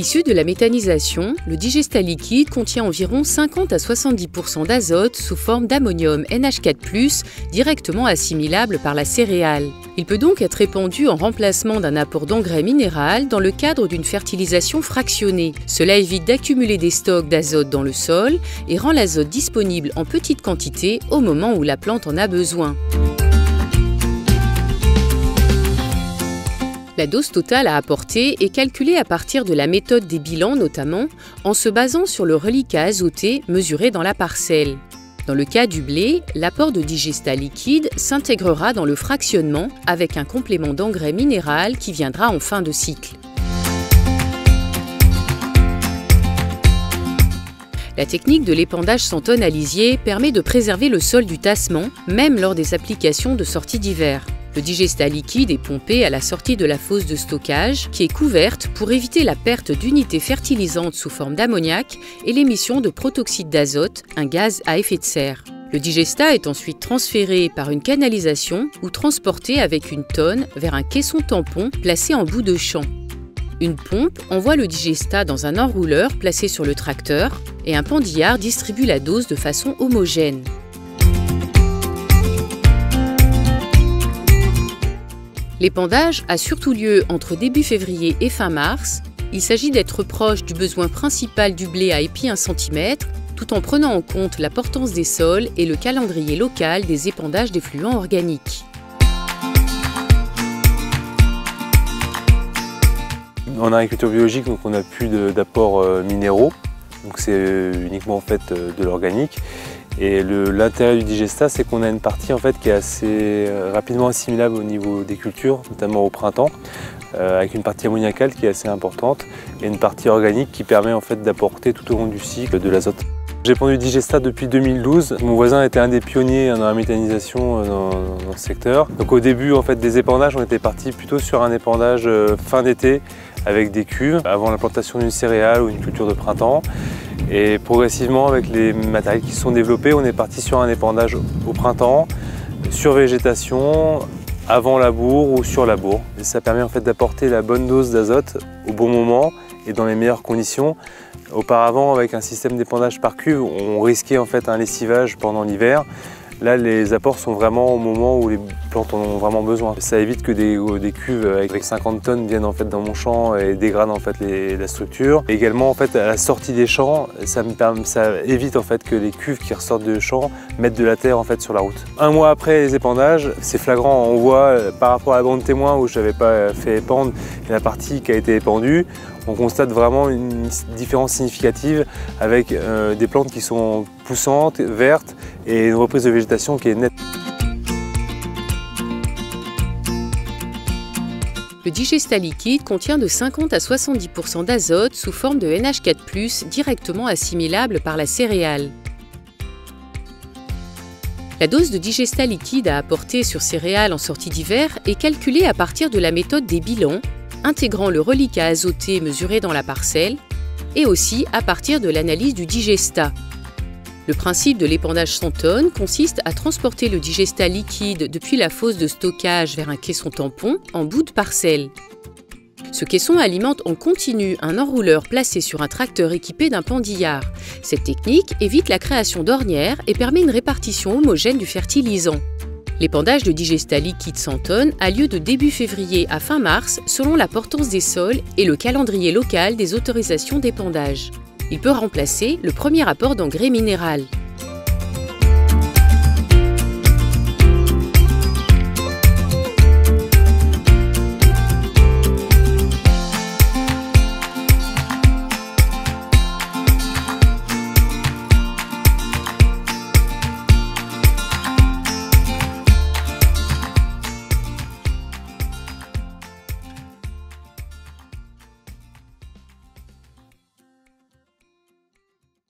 Issu de la méthanisation, le digestat liquide contient environ 50 à 70% d'azote sous forme d'ammonium NH4+, directement assimilable par la céréale. Il peut donc être répandu en remplacement d'un apport d'engrais minéral dans le cadre d'une fertilisation fractionnée. Cela évite d'accumuler des stocks d'azote dans le sol et rend l'azote disponible en petite quantité au moment où la plante en a besoin. La dose totale à apporter est calculée à partir de la méthode des bilans notamment, en se basant sur le reliquat azoté mesuré dans la parcelle. Dans le cas du blé, l'apport de digestat liquide s'intégrera dans le fractionnement avec un complément d'engrais minéral qui viendra en fin de cycle. La technique de l'épandage sans tonne à lisier permet de préserver le sol du tassement, même lors des applications de sortie d'hiver. Le digestat liquide est pompé à la sortie de la fosse de stockage, qui est couverte pour éviter la perte d'unités fertilisantes sous forme d'ammoniac et l'émission de protoxyde d'azote, un gaz à effet de serre. Le digestat est ensuite transféré par une canalisation ou transporté avec une tonne vers un caisson tampon placé en bout de champ. Une pompe envoie le digestat dans un enrouleur placé sur le tracteur et un pendillard distribue la dose de façon homogène. L'épandage a surtout lieu entre début février et fin mars. Il s'agit d'être proche du besoin principal du blé à épi 1 cm, tout en prenant en compte la portance des sols et le calendrier local des épandages d'effluents organiques. En agriculture biologique, donc, on n'a plus d'apports minéraux, donc c'est uniquement en fait de l'organique. Et l'intérêt du digestat, c'est qu'on a une partie en fait qui est assez rapidement assimilable au niveau des cultures, notamment au printemps, avec une partie ammoniacale qui est assez importante et une partie organique qui permet en fait d'apporter tout au long du cycle de l'azote. J'ai pondu le digestat depuis 2012. Mon voisin était un des pionniers dans la méthanisation dans ce secteur. Donc au début en fait des épandages, on était parti plutôt sur un épandage fin d'été avec des cuves avant la plantation d'une céréale ou une culture de printemps. Et progressivement, avec les matériels qui se sont développés, on est parti sur un épandage au printemps, sur végétation, avant labour ou sur labour. Et ça permet en fait d'apporter la bonne dose d'azote au bon moment et dans les meilleures conditions. Auparavant, avec un système d'épandage par cuve, on risquait en fait un lessivage pendant l'hiver. Là, les apports sont vraiment au moment où les plantes en ont vraiment besoin. Ça évite que des cuves avec 50 tonnes viennent en fait dans mon champ et dégradent en fait la structure. Et également, en fait, à la sortie des champs, ça évite en fait que les cuves qui ressortent de champs mettent de la terre en fait sur la route. Un mois après les épandages, c'est flagrant. On voit par rapport à la bande témoin où je n'avais pas fait épandre et la partie qui a été épandue, on constate vraiment une différence significative avec des plantes qui sont poussantes, vertes et une reprise de végétation qui est nette. Le digestat liquide contient de 50 à 70% d'azote sous forme de NH4+, directement assimilable par la céréale. La dose de digestat liquide à apporter sur céréales en sortie d'hiver est calculée à partir de la méthode des bilans, intégrant le reliquat azoté mesuré dans la parcelle, et aussi à partir de l'analyse du digestat. Le principe de l'épandage sans tonne consiste à transporter le digestat liquide depuis la fosse de stockage vers un caisson tampon en bout de parcelle. Ce caisson alimente en continu un enrouleur placé sur un tracteur équipé d'un pendillard. Cette technique évite la création d'ornières et permet une répartition homogène du fertilisant. L'épandage de digestat liquide sans tonne a lieu de début février à fin mars selon la portance des sols et le calendrier local des autorisations d'épandage. Il peut remplacer le premier apport d'engrais minéral.